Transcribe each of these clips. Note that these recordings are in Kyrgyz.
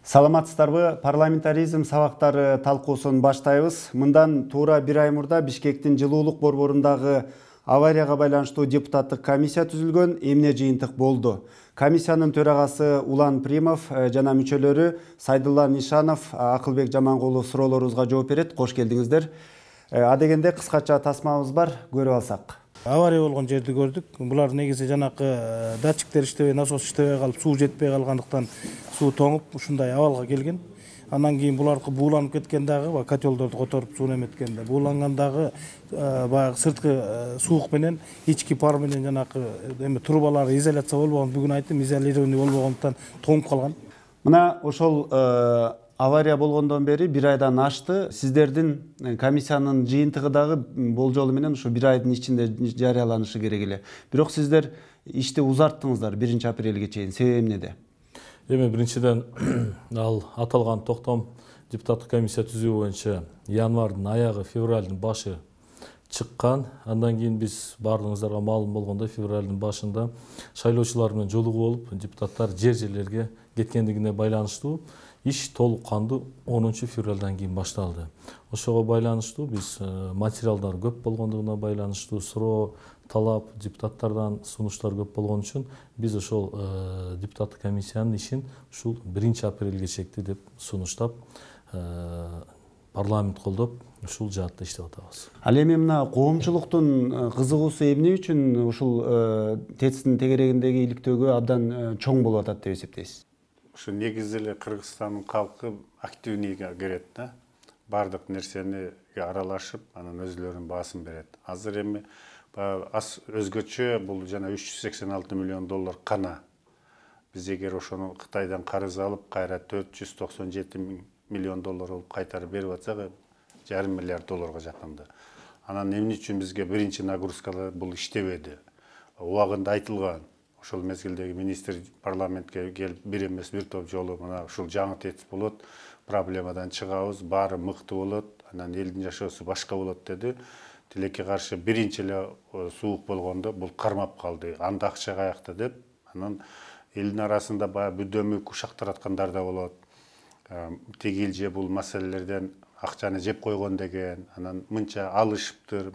Саламатсыздарбы, парламентаризм сабактары талкуусун баштайбыз. Мындан туура бир ай мурда Бишкектин жылуулук борборундагы аварияга байланыштуу депутаттык комиссия түзүлгөн, эмне жыйынтык болду. Комиссиянын төрагасы Улан Примов жана мүчөлөрү Сайдулла Нишанов, Акылбек Жамангулов суроолорубузга жооп берет. Кош келдиңиздер. Адегенде кыскача тасмабыз бар, көрүп алсак. Авария болгон жерди көрдүк. Булар негизи жанакы датчиктер иштебей, насос иштебей калып, суу жетпей калгандыктан суу тоңуп ушундай абалга келген. Андан кийин буларкы бууланып кеткен дагы, котелдорду которуп суу эметкенде бууланган дагы баягы сырткы суук менен, ички пар менен жанакы трубалары изоляция болбогон, бүгүн айттым, изолированный болбогондуктан тоңуп калган. Мына ошол авария болгондон бери бир айдан ашты. Сиздердин комиссиянын жыйынтыгы дагы болжолу менен ушу бир айдын ичинде жарыяланышы керек эле. Бирок сиздер ишти узарттыңыздар 1 апрелге чейин. Себеби эмнеде? Эми биринчиден ал аталган токтом депутаттык комиссия түзүү боюнча январдын аягы, февралдын башы чыккан. Андан кийин биз баардыгыңыздарга маалым болгондой февралдын башында шайлоочулар менен жолугуу болуп, депутаттар жер-жерлерге кеткендигине байланыштуу иш толук кандуу 10 февралдан кийин башталды. Ошого байланыштуу биз материалдар көп болгондугуна байланыштуу суроо, талап депутаттардан сунуштар көп болгон үчүн биз ошол депутаттык комиссиянын ишин ушул 1 апрелге чекти деп сунуштап парламент колдоп ушул жаатта иштеп атабыз. Ал эми мына коомчулуктун кызыгуусу эмне үчүн ушул ТЭЦтин тегерегиндеги иликтөөгө абдан чоң болуп атат деп эсептейсиз? Ушу негизи эле Кыргызстандын калкы активныйга кирет да. Бардык нерсени аралашып, анан өзлөрүнүн баасын берет. Азыр эми өзгөчө бул жана 386 миллион доллар кана. Биз эгер ошону Кытайдан карыз алып, кайра 497 миллион доллар болуп кайтарып берип атсак, 1,5 миллиард долларга жакынды. Анан эмне үчүн бизге биринчи нагрузкада бул иштебеди? Убагында айтылган. Ошол мезгилдеги министр парламентке келип, бир эмес бир топ жолу мына ушул жаңы ТЭЦ болот, проблемадан чыгабыз, баары мыкты болот, анан элдин жашоосу башка болот деди. Тилекке каршы биринчи эле суук болгондо бул кармап калды. Анда акча каякта деп, анан элдин арасында баягы бүдөмүк ушак тараткандар да болот. Тегил же бул маселелерден акчаны жеп койгон деген, анан мынча алышыптыр,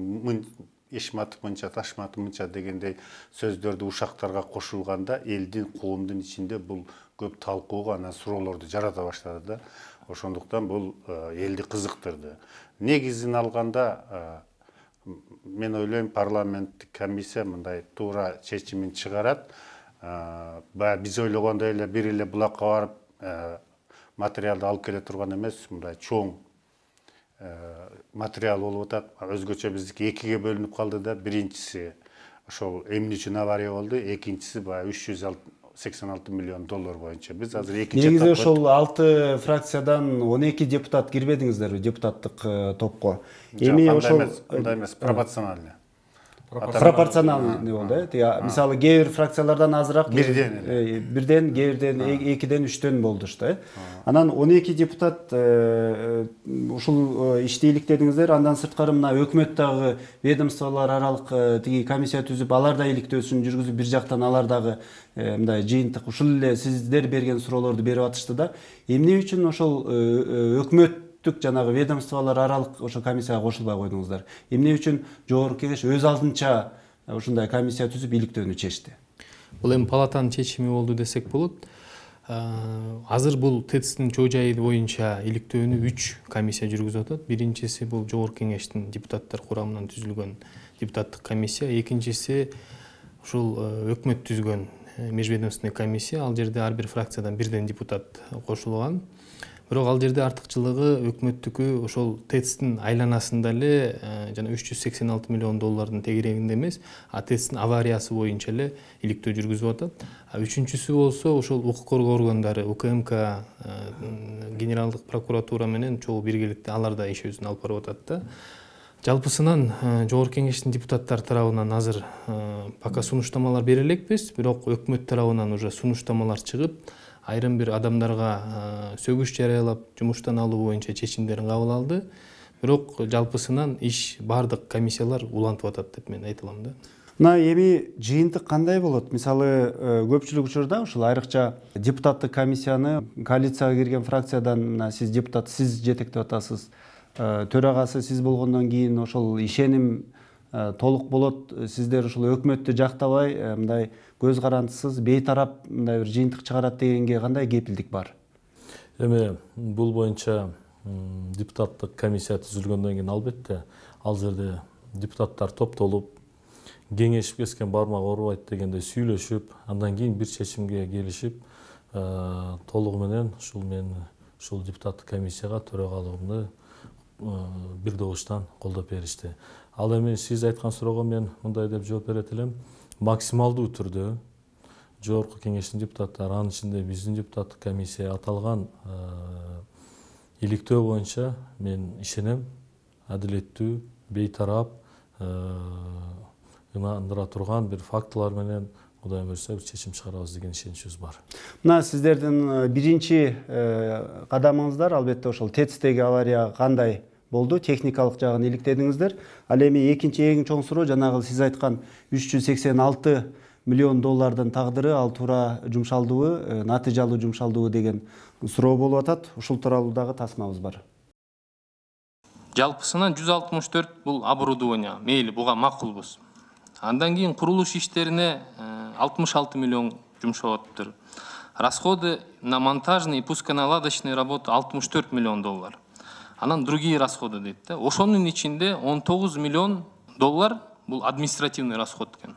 эшматып мынча, ташматып мынча дегендей сөздөрдү ушактарга кошулганда элдин коомдун ичинде бул көп талкууга, анан суроолорду жарата баштады да. Ошондуктан бул элди кызыктырды. Негизин алганда мен ойлойм парламенттик комиссия мындай туура чечимин чыгарат. Биз ойлогондой эле бир эле булакка барып материалды алып келе турган эмес, мындай чоң материал болуп атат. Өзгөчө биздики экиге бөлүнүп калды да. Биринчиси ошол эмне үчүн авария болду, экинчиси баягы 386 миллион доллар боюнча. Биз азыр экинчи негизи ошол 6 фракциядан 12 депутат кирбедиңиздерби депутаттык топко? Эми ошол мындай эмес, пропорциональный. Пропорциональный болду, мисалы кээ бир фракциялардан азыраак, бирден, кээ бирден 2ден 3дөн болду да. Анан 12 депутат ушул ишти иликтедиңиздер. Андан сырткары мына өкмөт дагы ведомстволор аралык тиги комиссия түзүп, алар да иликтөөсүн жүргүзүп, бир жактан алар дагы мындай жыйынтык ушул эле сиздер берген суроолорду берип атышты да. Эмне үчүн ошол өкмөт жанагы ведомстволор аралык ошо комиссияга кошулбай койдуңуздар? Эмне үчүн жогорку кеңеш өз алдынча ушундай комиссия түзүп иликтөөнү чечти? Бул эми палатанын чечими болду десек болот. Азыр бул ТЭЦтин чоо жайы боюнча иликтөөнү 3 комиссия жүргүзүп атат. Биринчиси бул жогорку кеңештин депутаттар курамынан түзүлгөн депутаттык комиссия, экинчиси ушул өкмөт түзгөн межведомственный комиссия. Ал жерде ар бир фракциядан бирден депутат кошулган. Бирок ал жерде артыкчылыгы өкмөттүкү ошол ТЭЦтин айланасында эле жана 386 миллион доллардын тегерегинде эмес, ТЭЦтин авариясы боюнча эле иликтөө жүргүзүп атат. Үчүнчүсү болсо ошол укук коргоо органдары, УКМК, Генералдык прокуратура менен чогуу биргеликте алар да ишөөсүн алып барып атат да. Жалпысынан жогорку кеңештин депутаттар тарабынан азыр пока сунуштамалар бере элекпиз, бирок өкмөт тарабынан уже сунуштамалар чыгып, айрым бир адамдарга сөгүш жарыялап жумуштан алуу боюнча чечимдерин кабыл алды. Бирок жалпысынан иш бардык комиссиялар улантып атат деп мен айта алам да. Мына эми жыйынтык кандай болот? Мисалы, көпчүлүк учурда ушул айрыкча депутаттык комиссияны коалицияга кирген фракциядан мына сиз депутат, сиз жетектеп атасыз. Төрагасы сиз болгондон кийин ошол ишеним толук болот. Сиздер ушул өкмөттү жактабай, мындай көз карандысыз, бейтарап мындай бир жыйынтык чыгарат дегенге кандай кепилдик бар? Эми бул боюнча депутаттык комиссия түзүлгөндөн кийин албетте ал жерде депутаттар топтолуп, кеңешип кескен бармак оорубайт дегенде сүйлөшүп, андан кийин бир чечимге келишип, толугу менен ушул депутаттык комиссияга төрагалыгымды бир добуштан колдоп беришти. Ал эми сиз айткан суроого мен мындай деп жооп берет элем. Максималдуу түрдө жогорку кеңештин депутаттары, анын ичинде биздин депутаттык комиссия аталган иликтөө боюнча мен ишенем, адилеттүү, бейтарап, ынандыра турган бир фактылар менен Кудай буйрса бир чечим чыгарабыз деген ишеничибиз бар. Мына сиздердин биринчи кадамыңыздар албетте ошол ТЭЦтеги авария кандай болду, техникалык жагын иликтедиңиздер. Ал эми экинчи эң чоң суроо жанагы сиз айткан 386 миллион доллардын тагдыры ал туура жумшалдыбы, натыйжалуу жумшалдыбы деген суроо болуп атат. Ушул тууралуу дагы тасмабыз бар. Жалпысынан 164 бул оборудование, мейли буга макулбуз. Андан кийин курулуш иштерине 66 миллион жумшалыптыр. Расходы на монтажные и пусконаладочные работы 64 миллион доллар. Анан другие расходы дейт да. Ошонун ичинде 19 миллион доллар бул административный расход экен.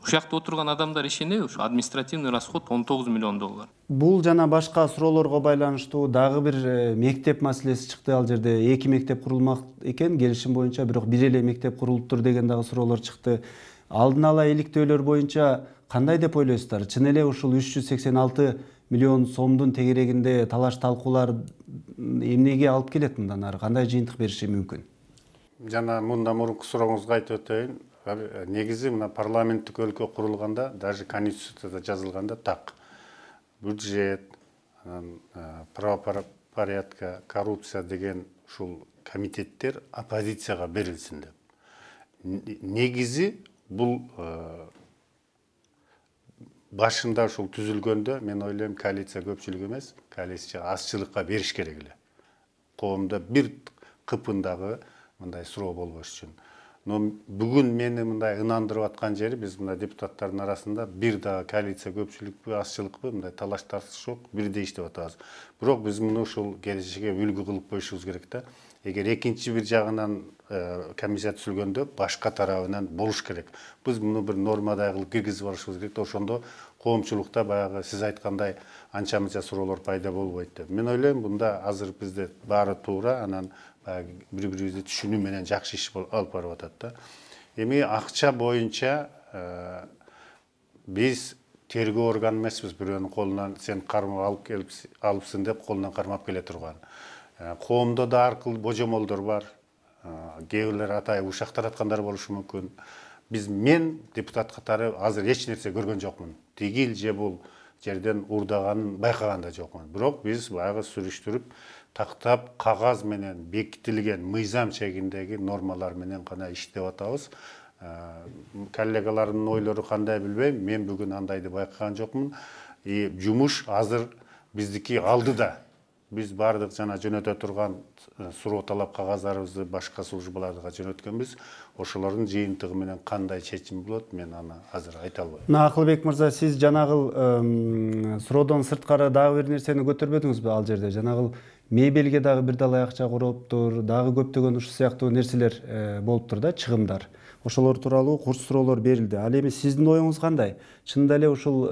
Ушакта отурган адамдар ишенеби, ушу административный расход 19 миллион доллар. Бул жана башка суроолорго байланыштуу дагы бир мектеп маселеси чыкты. Ал жерде 2 мектеп курулмак экен, келишим боюнча, бирок бир эле мектеп курулуптур деген дагы суроолор чыкты. Алдын ала иликтөөлөр боюнча кандай деп ойлойсуздар? Чын эле ушул 386 миллион сомдун тегерегинде талаш талкуулар эмнеге алып келет мындан ары? Кандай жыйынтык бериши мүмкүн? Жана мындан мурунку сурооңузга айтып өтөйүн. Негизи мына парламенттик өлкө курулганда, даже конституцияда жазылганда так. Бюджет, правопорядка, коррупция деген ушул комитеттер оппозицияга берилсин деп. Негизи бул башында ушул түзүлгөндө мен ойлойм коалиция көпчүлүк эмес, коалиция азчылыкка бериш керек эле. Коомдо бир кыпындагы мындай суроо болбош үчүн. Но бүгүн мени мындай ынандырып аткан жери биз мына депутаттардын арасында бир да коалиция көпчүлүкпү, азчылыкпы мындай талаш тартыш жок, бирдей иштеп атабыз. Бирок биз муну ушул келечекке үлгү кылып коюшубуз керек да. Эгер экинчи бир жагынан комиссия түзүлгөндө башка тарабынан болуш керек. Биз муну бир нормадай кылып киргизип алышыбыз керек да, ошондо коомчулукта баягы сиз айткандай анча мынча суроолор пайда болбойт деп. Мен ойлойм, бунда азыр бизде баары туура, анан бири-бирибизди түшүнүү менен жакшы иш алып барып атат да. Эми акча боюнча биз тергөө органы эмеспиз, бирөөнүн колунан сен кармап алыпсың деп колунан кармап келе турган. Коомдо да ар кыл божомолдор бар. Кээ бирлер атай ушак тараткандар болушу мүмкүн. Мен депутат катары азыр эч нерсе көргөн жокмун. Тигил же бул жерден урдаганын байкаган да жокмун. Бирок биз баягы сүрүштүрүп, тактап, кагаз менен бекитилген мыйзам чегиндеги нормалар менен гана иштеп атабыз. Коллегалардын ойлору кандай билбейм, мен бүгүн андайды байкаган жокмун. Жумуш азыр биздики алдыда. Биз бардык жана жөнөтө турган суроо талап кагаздарыбызды башка службаларга жөнөткөнбүз. Ошолордун жыйынтыгы менен кандай чечим болот, мен аны азыр айта албайм. Акылбек мырза, сиз жанагыл суроодон сырткары дагы бир нерсени көтөрбөдүңүзбү ал жерде? Жанагыл мебелге дагы бир далай акча куруптур, дагы көптөгөн ушул сыяктуу нерселер болуптур да, чыгымдар. Ошолор тууралуу курч суроолор берилди. Ал эми сиздин оюңуз кандай? Чынында эле ушул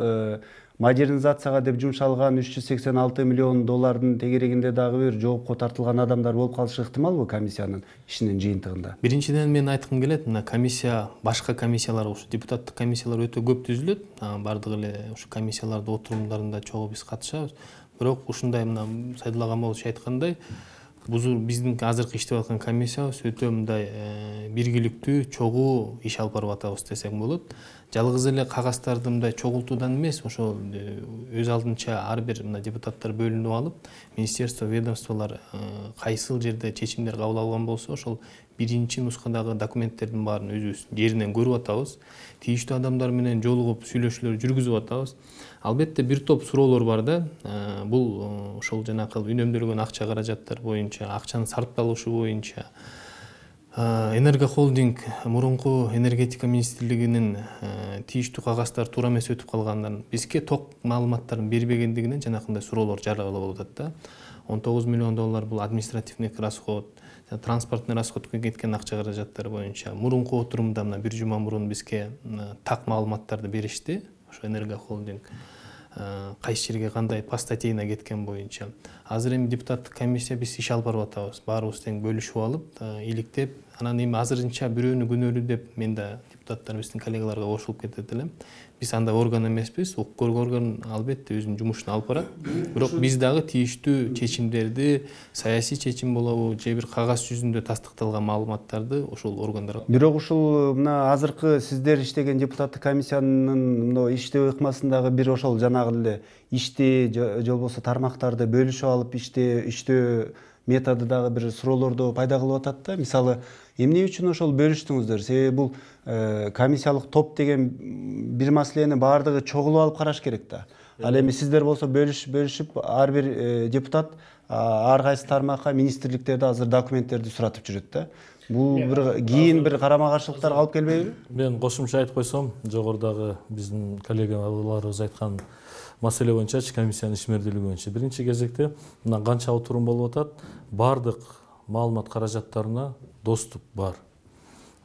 модернизацияга деп жумшалган 386 миллион доллардын тегерегинде дагы бир жоопко тартылган адамдар болуп калышы ыктымалбы комиссиянын ишинин жыйынтыгында? Биринчиден мен айткым келет, мына комиссия, башка комиссиялар, ушу депутаттык комиссиялар өтө көп түзүлөт. Бардык эле ушу комиссиялардын отурумдарында чогуу биз катышабыз. Бирок ушундай мына Сайдулла Камалович айткандай, биздин азыркы иштеп аткан комиссиябыз өтө мындай биргиликтүү чогуу иш алып барып атабыз десек болот. Жалгыз эле кагаздарды мындай чогултуудан эмес, ошол өз алдынча ар бир мына депутаттар бөлүнүп алып, министерство, ведомстволор кайсыл жерде чечимдер кабыл алган болсо, ошол биринчи нускадагы документтердин баарын өзүбүз жеринен көрүп атабыз. Тийиштүү адамдар менен жолугуп сүйлөшүүлөр жүргүзүп атабыз. Албетте бир топ суроолор бар да. Бул ошол жанакы үнөмдөлгөн акча каражаттар боюнча, акчанын сарпталышы боюнча Энергохолдинг мурунку энергетика министрлигинин тийиштүү кагаздары туура эмес өтүп калгандан бизге ток маалыматтарын бербегендигинен жанакындай суроолор жаралып атат да. 19 миллион доллар бул административный расход, транспортный расходко кеткен акча каражаттары боюнча мурунку отурумда мына бир жума мурун бизге так маалыматтарды беришти. Ошо Энергохолдинг кайсы жерге кандай по статейна кеткен боюнча. Азыр эми депутаттык комиссия биз иш алып барып атабыз. Баарыбыз тең бөлүшүп алып, иликтеп, анан эми азырынча бирөөнү күнөөлүү деп мен да депутаттар биздин коллегаларга кошулуп кетет элем. Биз андай орган эмеспиз. Укук орган албетте өзүнүн жумушун алып барат. Бирок биз дагы тийиштүү чечимдерди, саясий чечим болобу, же бир кагаз жүзүндө тастыкталган маалыматтарды ошол органдарга. Бирок ушул мына азыркы сиздер иштеген депутаттык комиссиянын мына иштөө ыкмасындагы бир ошол жанагы эле ишти же болбосо тармактарды бөлүшүп алып иштөө методу дагы бир суроолорду пайда кылып атат да. Мисалы, эмне үчүн ошол бөлүштүңүздөр? Себеби бул комиссиялык топ деген бир маселени баардыгы чогулуп алып караш керек да. Ал эми сиздер болсо бөлүшүп ар бир депутат ар кайсы тармакка, министрликтерде азыр документтерди суратып жүрөт да. Бул бир кийин бир карама каршылыктар алып келбейби? Мен кошумча айтып койсом, жогорудагы биздин коллегаларыбыз айткан маселе боюнча, комиссиянын ишмердүүлүгү боюнча биринчи кезекте мына канча отурум болуп атат, баардык маалымат каражаттарына доступ бар.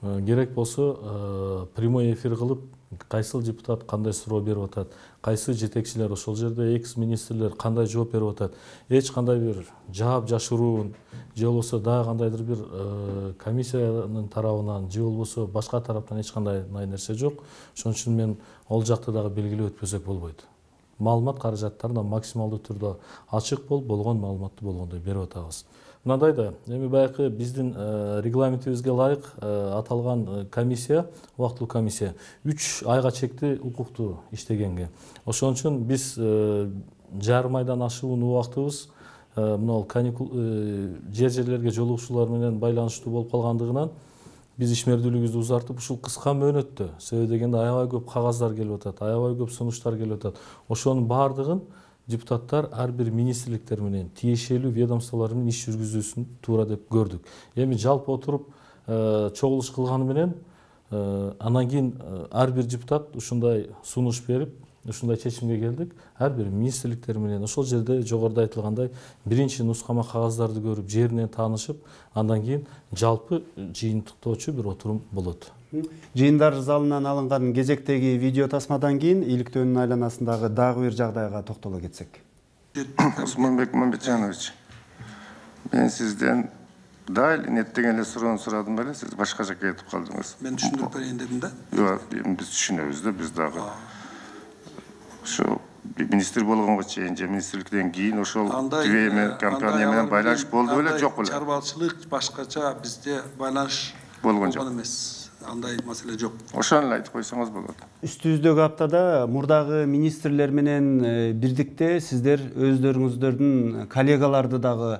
Керек болсо прямой эфир кылып, кайсыл депутат кандай суроо берип атат, кайсы жетекчилер ошол жерде экс-министрлер кандай жооп берип атат, эч кандай бир жаап жашыруун же болбосо дагы кандайдыр бир комиссиянын тарабынан же болбосо башка тараптан эч кандай нерсе жок. Ошон үчүн мен ол жакты дагы белгилеп өтпөсөк болбойт. Маалымат каражаттарына максималдуу түрдө ачык болгон маалыматты болгондой берип атабыз. Мындай да, эми баягы биздин регламентибизге ылайык аталган комиссия, убактылуу комиссия 3 айга чекти укуктуу иштегенге. Ошон үчүн биз жарым айдан ашуун убактыбыз мына каникул жерлерге жолугушуулар менен байланыштуу болуп калгандыгынан биз ишмердүүлүгүбүздү узартып ушул кыска мөөнөттө, себеби дегенде аябай көп кагаздар келип атат, аябай көп сунуштар келип атат. Ошонун баардыгын депутаттар ар бир министрликтер менен, тиешелүү ведомстволор менен иш жүргүзүүсүн туура деп көрдүк. Эми жалпы отуруп чогулуш кылганы менен анан кийин ар бир депутат ушундай сунуш берип, ушундай чечимге келдик. Ар бир министрликтер менен ошол жерде жогоруда айтылгандай биринчи нускама кагаздарды көрүп, жеринен таанышып, андан кийин жалпы жыйынтыктоочу бир отурум болот. Жыйындар залынан алынган кезектеги видео тасмадан кийин иликтөөнүн айланасындагы дагы бир жагдайга токтоло кетсек. Осмонбек Мамбетжанович, мен сизден дайыл неттеген эле суроону сурадым беле, сиз башка жакка кетип калдыңыз. Мен түшүндүрүп берейин дедим да. Жок, биз түшүнөбүз да, биз дагы. Ошо министр болгонго чейин же министрликтен кийин ошол ТВМ компания менен байланыш болду беле, жок беле? Чарбачылык башкача бизде байланыш болгон жок эмес. Андай маселе жок. Ошону айтып койсоңуз болот. Үстүбүздөгү аптада мурдагы министрлер менен бирдикте сиздер өздөрүңүздөрдүн коллегаларды дагы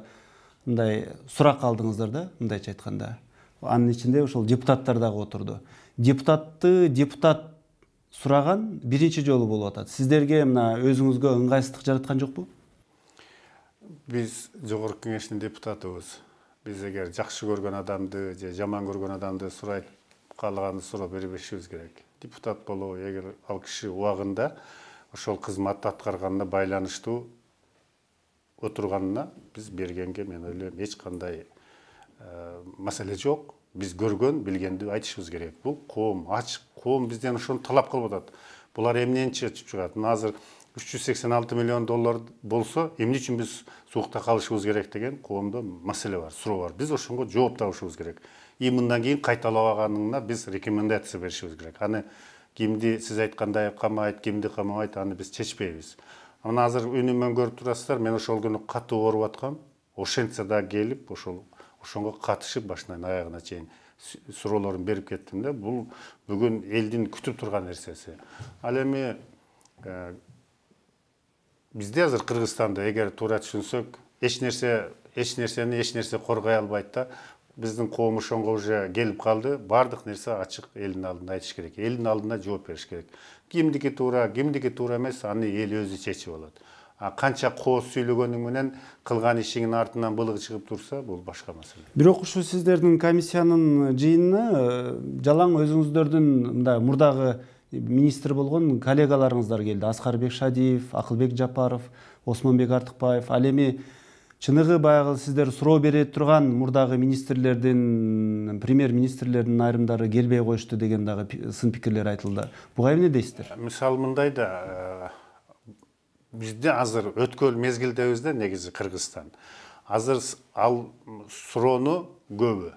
мындай сурак алдыңыздар да, мындайча айтканда. Анын ичинде ошол депутаттар дагы отурду. Депутат сураган биринчи жолу болуп атат. Сиздерге мына өзүңүзгө ыңгайсыздык жараткан жокпу? Биз жогорку кеңештин депутатыбыз. Биз эгер жакшы көргөн адамды же жаман көргөн адамды сурайт, каалаганды суроо бербешибиз керек. Депутат болуу, эгер ал киши убагында ошол кызматты аткарганына байланыштуу отурганына биз бергенге мен ойлойм эч кандай маселе жок. Биз көргөн, билгенди айтышыбыз керек. Бул коом, ачык коом бизден ошону талап кылып атат. Булар эмнени чечип чыгат? Мына азыр 386 миллион доллар болсо, эмне үчүн биз суукта калышыбыз керек деген коомдо маселе бар, суроо бар. Биз ошонго жооп табышыбыз керек. И мындан кийин кайталабаганына биз рекомендация беришибиз керек. Аны кимди сиз айткандай камайт, кимди камабайт, аны биз чечпейбиз. Мына азыр үнүмөн көрүп турасыздар, мен ошол күнү катуу ооруп аткам. ошентсе да келип ошонго катышып башынан аягына чейин суроолорун берип кеттим да. Бул бүгүн элдин күтүп турган нерсеси. Ал эми бизде азыр Кыргызстанда эгер туура түшүнсөк, эч нерсе коргой албайт да. Биздин коом ошонго уже келип калды. Бардык нерсе ачык элдин алдында айтыш керек. Элдин алдында жооп бериш керек. Кимдики туура эмес, аны эл өзү чечип алат. Канча кооз сүйлөгөнүң менен кылган ишиңин артынан былык чыгып турса, бул башка маселе. Бирок ушу сиздердин комиссиянын жыйынына жалаң өзүңүздөрдүн мындай мурдагы министр болгон коллегаларыңыздар келди. Аскарбек Шадиев, Акылбек Жапаров, Осмонбек Артыкбаев. Ал эми чыныгы баягы сиздер суроо бере турган мурдагы министрлердин, премьер-министрлердин айрымдары келбей коюшту деген дагы сын пикирлер айтылды. Буга эмне дейсиздер? Мисалы мындай да, бизде азыр өткөл мезгилдебизде негизи Кыргызстан. Азыр ал суроону көбү.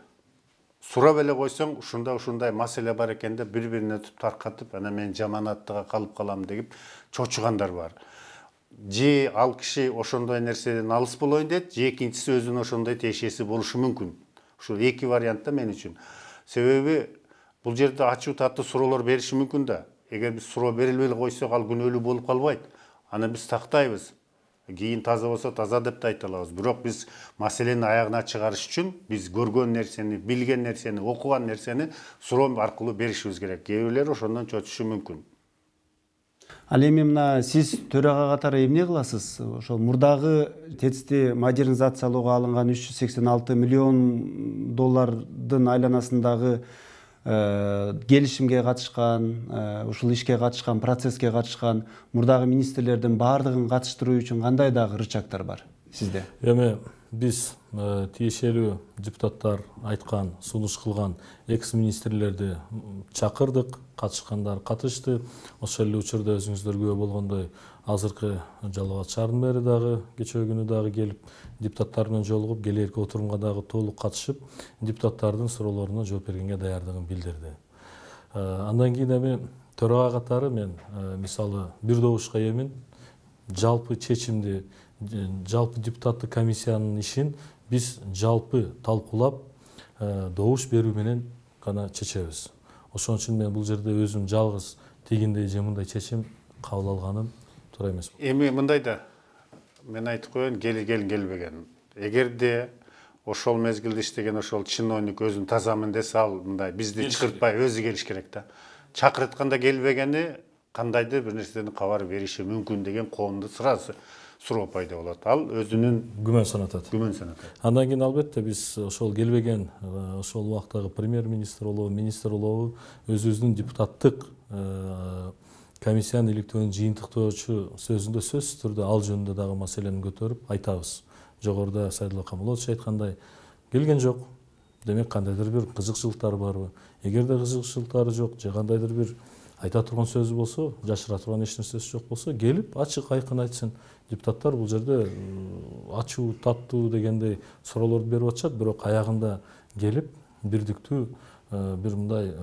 Сурап эле койсоң, ушундай маселе бар экен деп бири-бирине таркатып, ана мен жаманаттыга калып калам деп чочугандар бар. Же ал киши ошондой нерседен алыс болоюн дейт, же экинчиси өзүнүн ошондой тиешеси болушу мүмкүн. Ушул эки вариант да мен үчүн. Себеби бул жерде ачуу таттуу суроолор бериши мүмкүн да. Эгер биз суроо берилбей койсок, ал күнөөлүү болуп калбайт. Аны биз тактайбыз. Кийин таза болсо таза деп да айта алабыз. Бирок биз маселени аягына чыгарыш үчүн биз көргөн нерсени, билген нерсени, окуган нерсени суроо аркылуу беришибиз керек. Кээ бирлер ошондон чочушу мүмкүн. Ал эми мына сиз төрага катары эмне кыласыз? Ошол мурдагы ТЭЦти модернизациялоого алынган 386 миллион доллардын айланасындагы келишимге катышкан, ушул ишке катышкан, процесске катышкан мурдагы министрлердин баардыгын катыштыруу үчүн кандай дагы рычагдар бар сизде? Эми биз тиешелүү депутаттар айткан, сунуш кылган экс-министрлерди чакырдык, катышкандар катышты. Ошол эле учурда өзүңүздөр күбө болгондой азыркы Жалал Абад шаарынын мэри дагы кечээ күнү дагы келип депутаттар менен жолугуп, келээрки отурумга дагы толук катышып, депутаттардын суроолоруна жооп бергенге даярдыгын билдирди. Андан кийин эми төрага катары мен мисалы бир добушка эмин жалпы чечимди, жалпы депутаттык комиссиянын ишин биз жалпы талкуулап добуш берүү менен гана чечебиз. Ошон үчүн мен бул жерде өзүм жалгыз тигиндей же мындай чечим кабыл алганым туура эмес. Эми мындай да мен айтып коеюн, келбеген. Эгерде ошол мезгилде иштеген ошол чиновник өзүн тазамын десе, ал мындай бизди чакыртпай өзү келиш керек да. Чакыртканда келбегени кандайдыр бир нерседен кабар бериши мүмкүн деген коомдо сразу суроо пайда болот. Ал өзүнүн күмөн санатат. Андан кийин албетте биз ошол келбеген ошол убактагы премьер-министр болобу, министр болобу өзүбүздүн депутаттык комиссиянын иликтөөнүн жыйынтыктоочу сөзүндө сөзсүз түрдө ал жөнүндө дагы маселени көтөрүп айтабыз. Жогоруда Сайдулла Камалович айткандай келген жок. Демек кандайдыр бир кызыкчылыктары барбы? Эгерде кызыкчылыктары жок, же кандайдыр бир айта турган сөзү болсо, жашыра турган эч нерсеси жок болсо, келип ачык айкын айтсын. Депутаттар бул жерде ачуу, таттуу дегендей суроолорду берип атышат, бирок аягында келип бирдиктүү бир мындай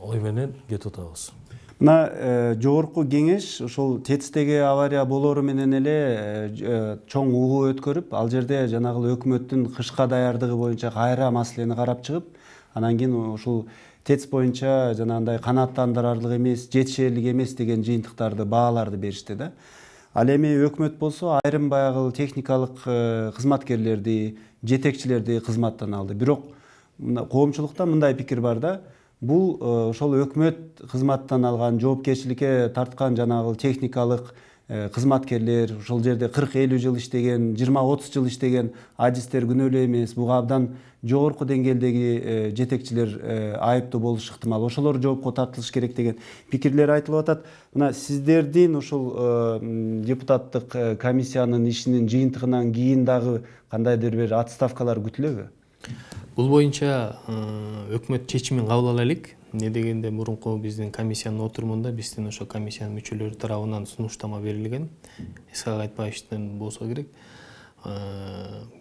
ой менен кетип атабыз. Мына жогорку кеңеш ошол ТЭЦтеги авария болоору менен эле чоң угуу өткөрүп, ал жерде жанагы өкмөттүн кышка даярдыгы боюнча кайра маселени карап чыгып, анан кийин ушул ТЭЦ боюнча жанагындай канааттандырарлык эмес, жетишерлик эмес деген жыйынтыктарды, бааларды беришти да. Ал эми өкмөт болсо айрым баягы техникалык кызматкерлерди, жетекчилерди кызматтан алды. Бирок коомчулукта мындай пикир бар да, бул ошол өкмөт кызматтан алган, жоопкерчиликке тарткан жанагы техникалык кызматкерлер, ошол жерде 40-50 жыл иштеген, 20-30 жыл иштеген адистер күнөөлүү эмес. Буга абдан жогорку деңгээлдеги жетекчилер айыптуу болушу ыктымал. Ошолор жоопко тартылыш керек деген пикирлер айтылып атат. Мына сиздердин ошол депутаттык комиссиянын ишинин жыйынтыгынан кийин дагы кандайдыр бир отставкалар күтүлөбү? Бул боюнча өкмөт чечимин кабыл ала элек. Не дегенде мурунку биздин комиссиянын отурумунда биздин ошо комиссиянын мүчөлөрү тарабынан сунуштама берилген. Исхак Айтбаевичтен болсо керек.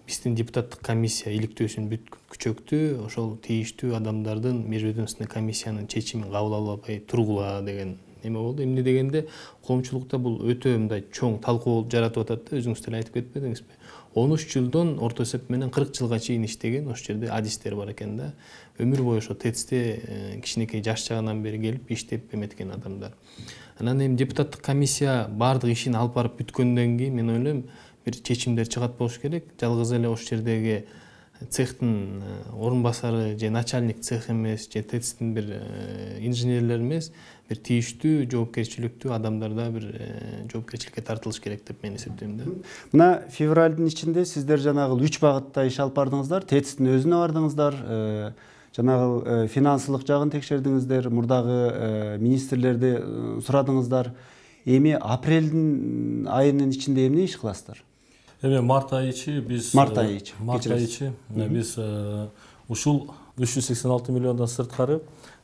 Биздин депутаттык комиссия иликтөөсүн бүт күчөктү, ошол тийиштүү адамдардын межведомственный комиссиянын чечимин кабыл албай тургула деген эме болду. Эмне дегенде коомчулукта бул өтө мындай чоң талкуу жаратып атат да, өзүңүз деле айтып кетпедиңизби? 13 жылдан орто эсеп менен 40 жылга чейин иштеген ошол жерде адистер бар экен да. Өмүр бою ошо ТЭЦте кичинекей жаш чагынан бери келип иштеп эметкен адамдар. Анан эми депутаттык комиссия баардык ишин алып барып бүткөндөн кийин мен ойлойм бир чечимдер чыгат болуш керек. Жалгыз эле ошол жердеги цехтин орун басары же начальник цех эмес, же ТЭЦтин бир инженерлер эмес, бир тийиштүү, жоопкерчиликтүү адамдарда бир жоопкерчиликке тартылыш керек деп мен эсептейм да. Мына февралдын ичинде сиздер жанагы 3 багытта иш алып бардыңыздар, ТЭЦтин өзүнө бардыңыздар, жанагы финансылык жагын текшердиңиздер, мурдагы министрлерди сурадыңыздар. Эми апрелдин айынын ичинде эмне иш кыласыздар? Эми март айы ичи биз биз ушул 386 миллиондон сырткары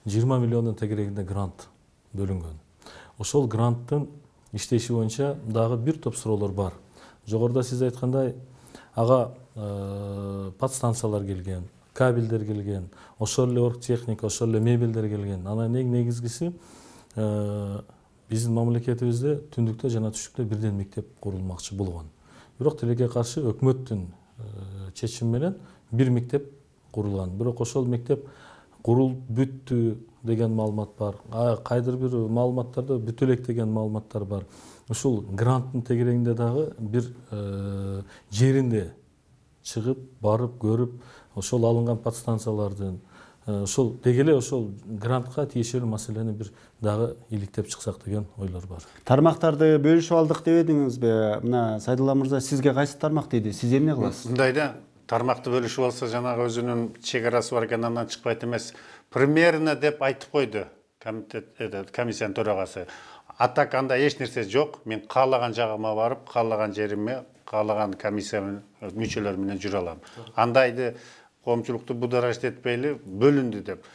20 миллиондун тегерегинде грант бөлүнгөн. Ошол гранттын иштеши боюнча дагы бир топ суроолор бар. Жогоруда сиз айткандай ага подстанциялар келген, кабелдер келген, ошол эле оргтехника, ошол эле мебелдер келген. Анан эң негизгиси биздин мамлекетибизде түндүктө жана түштүктө бирден мектеп курулмакчы болгон. Бирок тилекке каршы өкмөттүн чечими менен бир мектеп курулган. Бирок ошол мектеп курулуп бүттү деген маалымат бар. Кайдыр бир маалыматтарда бүтө элек деген маалыматтар бар. Ушул гранттын тегерегинде дагы бир жеринде чыгып, барып, көрүп, ошол алынган подстанциялардын ошол дегеле ошол грантка тиешелүү маселени бир дагы иликтеп чыксак деген ойлор бар. Тармактарды бөлүшүп алдык дебедиңизби? Мына Сайдулла мырза, сизге кайсы тармак дейди? Сиз эмне кыласыз? Мындай да, тармакты бөлүшүп алса жанагы өзүнүн чек арасы бар экен, андан чыкпайт эмес. Примерно деп айтып койду комиссиянын төрагасы. Атак анда эч нерсе жок. Мен каалаган жагыма барып, каалаган жериме, каалаган комиссия мүчөлөрү менен жүрө алам. Андайды коомчулукту бударажт этпейли, бөлүндү деп.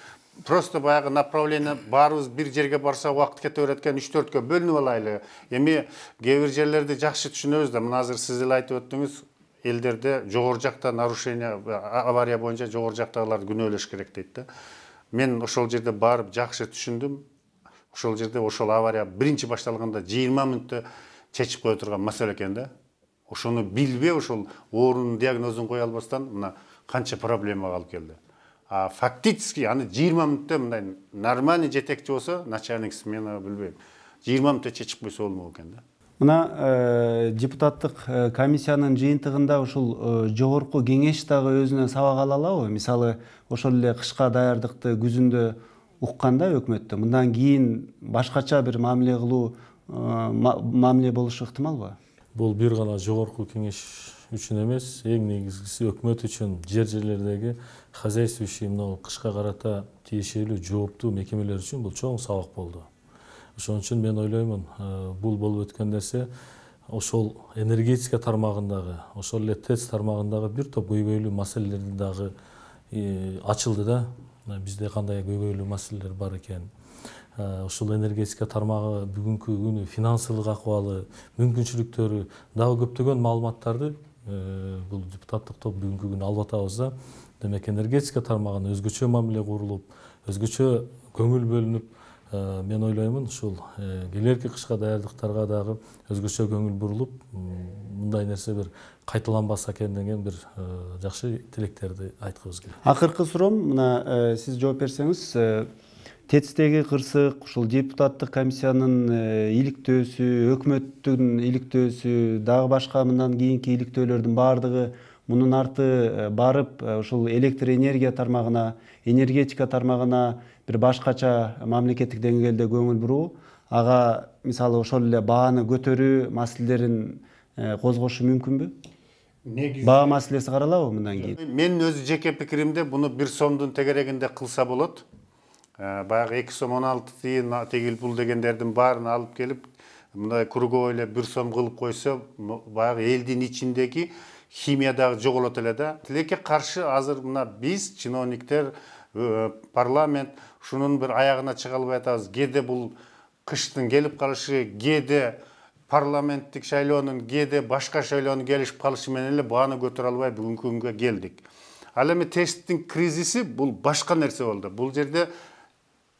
Просто баягы направление баарыбыз бир жерге барса убакыт кете берет экен, 3-4кө бөлүнүп алайлы. Эми кээ бир жерлерди жакшы түшүнөбүз да, мына азыр сиз эле айтып өттүңүз, элдерде жогору жакта нарушение, авария боюнча жогору жактагыларды күнөөлөш керек дейт да. Мен ошол жерде барып жакшы түшүндүм. Ошол жерде ошол авария биринчи башталганда 20 мүнөттө чечип кое турган маселе экен да. Ошону билбей, ошол оорунун диагнозун кое албастан мына канча проблемага алып келди. Фактически аны 20 мүнөттө мындай нормальный жетекчи болсо, начальник смена билбейм, 20 мүнөттө чечип койсо болмок экен да. Мына депутаттык комиссиянын жыйынтыгында ушул жогорку кеңеш дагы өзүнө сабак ала алабы? Мисалы, ошол эле кышка даярдыкты күзүндө укканда өкмөттө мындан кийин башкача бир мамиле кылуу мамиле болушу ыктымалбы? Бул бир гана жогорку кеңеш үчүн эмес, эң негизгиси өкмөт үчүн жерлердеги хозяйство иши мына кышка карата тиешелүү жооптуу мекемелер үчүн бул чоң сабак болду. Ошон үчүн мен ойлоймун, бул болуп өткөн нерсе ошол энергетика тармагындагы, ошол эле ТЭЦ тармагындагы бир топ көйгөйлүү маселелерди дагы ачылды да. Бизде кандай көйгөйлүү маселелер бар экен. Ошол энергетика тармагы бүгүнкү күнү финансылык акыбалы, мүмкүнчүлүктөрү дагы көптөгөн маалыматтарды бул депутаттык топ бүгүнкү күнү алып атабыз да. Демек энергетика тармагына өзгөчө мамиле курулуп, өзгөчө көңүл бөлүнүп, мен ойлоймун ушул келерки кышка даярдыктарга дагы өзгөчө көңүл бурулуп, мындай нерсе бир кайталанбаса экен деген бир жакшы тилектерди айткыбыз келет. Акыркы суроом, мына сиз жооп берсеңиз, ТЭЦтеги кырсык, ушул депутаттык комиссиянын иликтөөсү, өкмөттүн иликтөөсү, дагы башка мындан кийинки иликтөөлөрдүн баардыгы мунун арты барып ушул электр энергия тармагына, энергетика тармагына бир башкача мамлекеттик деңгээлде көңүл буруу, ага мисалы ошол эле бааны көтөрүү маселелерин козгошу мүмкүнбү? Баа маселеси каралабы мындан кийин? Мен өз жеке пикиримде буну 1 сомдун тегерегинде кылса болот. Баягы 2 сом 16 тиын тегил пул дегендердин баарын алып келип, мындай круговой эле 1 сом кылып койсо, баягы элдин ичиндеги химия дагы жоголот эле да. Тилекке каршы азыр мына биз чиновниктер, парламент ушунун бир аягына чыга албай атабыз. Кээде бул кыштын келип калышы, кээде парламенттик шайлоонун, кээде башка шайлоонун келишип калышы менен эле бааны көтөрө албай бүгүнкү күнгө келдик. Ал эми ТЭЦтин кризиси бул башка нерсе болду. Бул жерде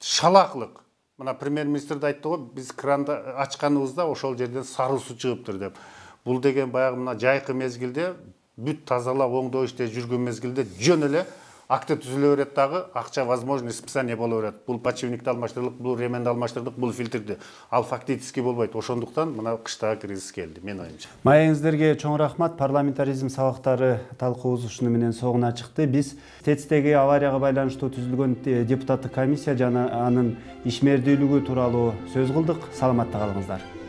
шалаклык, мына премьер-министр да айтты ғой, біз кранды ачканыбызда ошол жерден сары суу чыгыптыр деп. Бул деген баягы мына жайкы мезгилде бүт тазалап оңдоо иштери жүргөн мезгилде жөн эле акты түзүлө берет дагы, акча возможно списание боло берет. Бул подшипникти алмаштырдык, бул ременди алмаштырдык, бул фильтрди. Ал фактически болбойт. Ошондуктан мына кыштагы кризис келди, мен оюмча. Маегиңиздерге чоң рахмат. Парламентаризм сабактары талкуубуз ушуну менен согуна чыкты. Биз ТЭЦтеги аварияга байланыштуу түзүлгөн депутаттык комиссия жана анын ишмердүүлүгү тууралуу сөз кылдык. Саламатта калыңыздар.